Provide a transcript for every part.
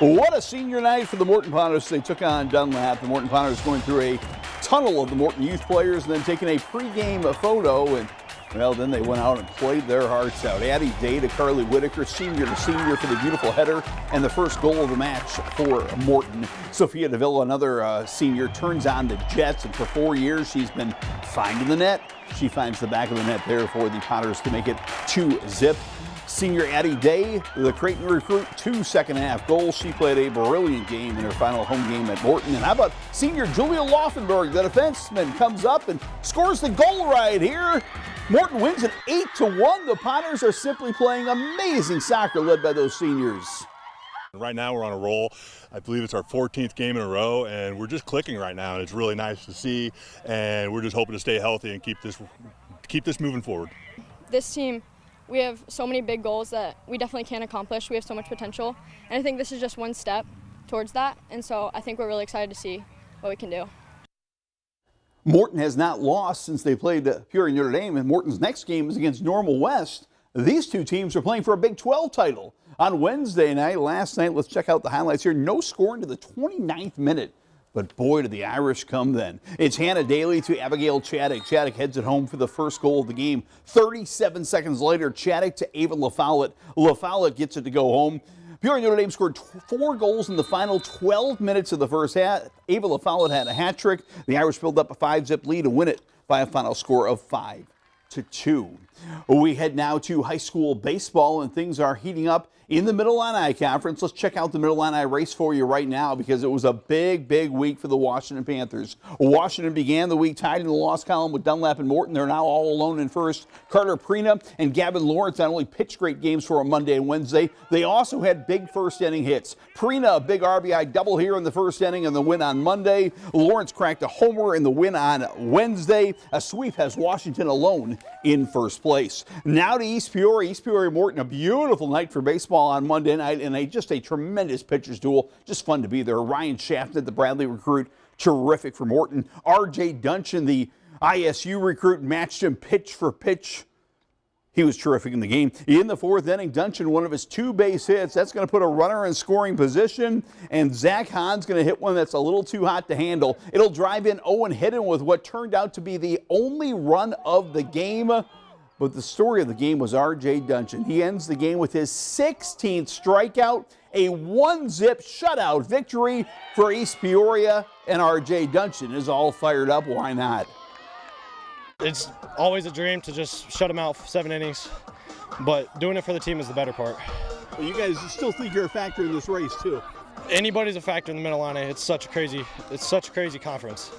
What a senior night for the Morton Potters. They took on Dunlap. The Morton Potters going through a tunnel of the Morton youth players and then taking a pregame photo. And, well, then they went out and played their hearts out. Addie Day to Carly Whitaker, senior to senior for the beautiful header and the first goal of the match for Morton. Sophia DeVille, another senior, turns on the Jets. And for 4 years, she's been finding the net. She finds the back of the net there for the Potters to make it 2-0. Senior Addie Day, the Creighton recruit, 2 second-half goals. She played a brilliant game in her final home game at Morton. And how about senior Julia Laufenberg, the defenseman, comes up and scores the goal right here. Morton wins it 8-1. The Potters are simply playing amazing soccer led by those seniors. Right now we're on a roll. I believe it's our 14th game in a row, and we're just clicking right now, and it's really nice to see, and we're just hoping to stay healthy and keep this moving forward. This team, we have so many big goals that we definitely can't accomplish. We have so much potential, and I think this is just one step towards that, and so I think we're really excited to see what we can do. Morton has not lost since they played Peoria Notre Dame, and Morton's next game is against Normal West. These two teams are playing for a Big 12 title on Wednesday night. Last night, let's check out the highlights here. No score into the 29th minute. But boy, did the Irish come then. It's Hannah Daly to Abigail Chaddock. Chaddock heads it home for the first goal of the game. 37 seconds later, Chaddock to Ava LaFollette. LaFollette gets it to go home. Peoria Notre Dame scored 4 goals in the final 12 minutes of the first half. Ava LaFollette had a hat trick. The Irish build up a 5-zip lead and win it by a final score of 5-2. We head now to high school baseball, and things are heating up in the Mid-Illini Conference. Let's check out the Mid-Illini race for you right now because it was a big week for the Washington Panthers. Washington began the week tied in the loss column with Dunlap and Morton. They're now all alone in first. Carter Prina and Gavin Lawrence not only pitched great games for them Monday and Wednesday, they also had big first inning hits. Prina, a big RBI double here in the first inning and the win on Monday. Lawrence cracked a homer in the win on Wednesday. A sweep has Washington alone in first place. Now to East Peoria. East Peoria Morton, a beautiful night for baseball on Monday night, and just a tremendous pitcher's duel. Just fun to be there. Ryan Shafted, the Bradley recruit, terrific for Morton. R.J. Duncan, the ISU recruit, matched him pitch for pitch. He was terrific in the game. In the 4th inning, Duncan, one of his 2 base hits. That's going to put a runner in scoring position, and Zach Hahn's going to hit one that's a little too hot to handle. It'll drive in Owen Hidden with what turned out to be the only run of the game. But the story of the game was R.J. Duncan. He ends the game with his 16th strikeout, a 1-zip shutout victory for East Peoria, and R.J. Duncan is all fired up. Why not? It's always a dream to just shut them out for 7 innings, but doing it for the team is the better part. Well, you guys still think you're a factor in this race, too. Anybody's a factor in the Mid-Illini. It's such a crazy conference.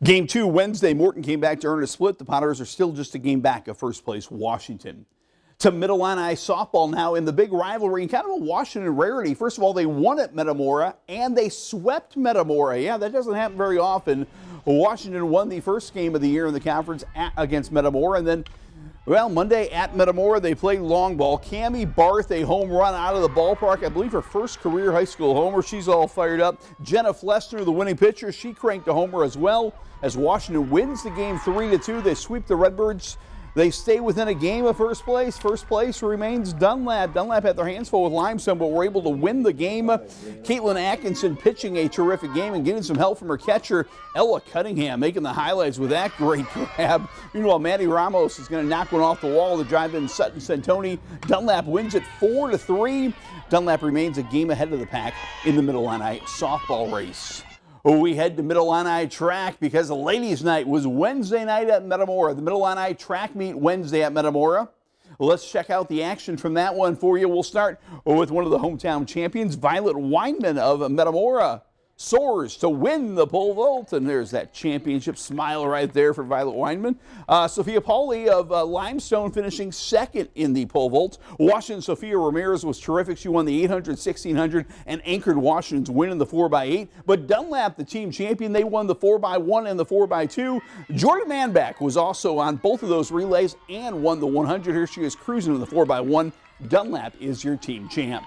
Game 2 Wednesday, Morton came back to earn a split. The Potters are still just a game back of first place Washington. To Mid-Illini softball now in the big rivalry, kind of a Washington rarity. First of all, they won at Metamora and they swept Metamora. Yeah, that doesn't happen very often. Washington won the first game of the year in the conference against Metamora, and then, well, Monday at Metamora, they played long ball. Cammie Barth, a home run out of the ballpark. I believe her first career high school homer. She's all fired up. Jenna Flessner, the winning pitcher, she cranked a homer as well. As Washington wins the game 3-2, they sweep the Redbirds. They stay within a game of first place. First place remains Dunlap. Dunlap had their hands full with Limestone, but were able to win the game. Caitlin Atkinson pitching a terrific game and getting some help from her catcher, Ella Cunningham, making the highlights with that great grab. Meanwhile, Maddie Ramos is going to knock one off the wall to drive in Sutton Santoni. Dunlap wins it 4-3. Dunlap remains a game ahead of the pack in the Mid-Illini softball race. We head to Mid-Illini track because the ladies' night was Wednesday night at Metamora. The Mid-Illini track meet Wednesday at Metamora. Let's check out the action from that one for you. We'll start with one of the hometown champions, Violet Weinman of Metamora. Soars to win the pole vault, and there's that championship smile right there for Violet Weinman. Sophia Pauli of Limestone finishing second in the pole vault. Washington Sophia Ramirez was terrific. She won the 800, 1600 and anchored Washington's win in the 4x8. But Dunlap, the team champion, they won the 4x1 and the 4x2. Jordan Manback was also on both of those relays and won the 100. Here she is cruising in the 4x1. Dunlap is your team champ.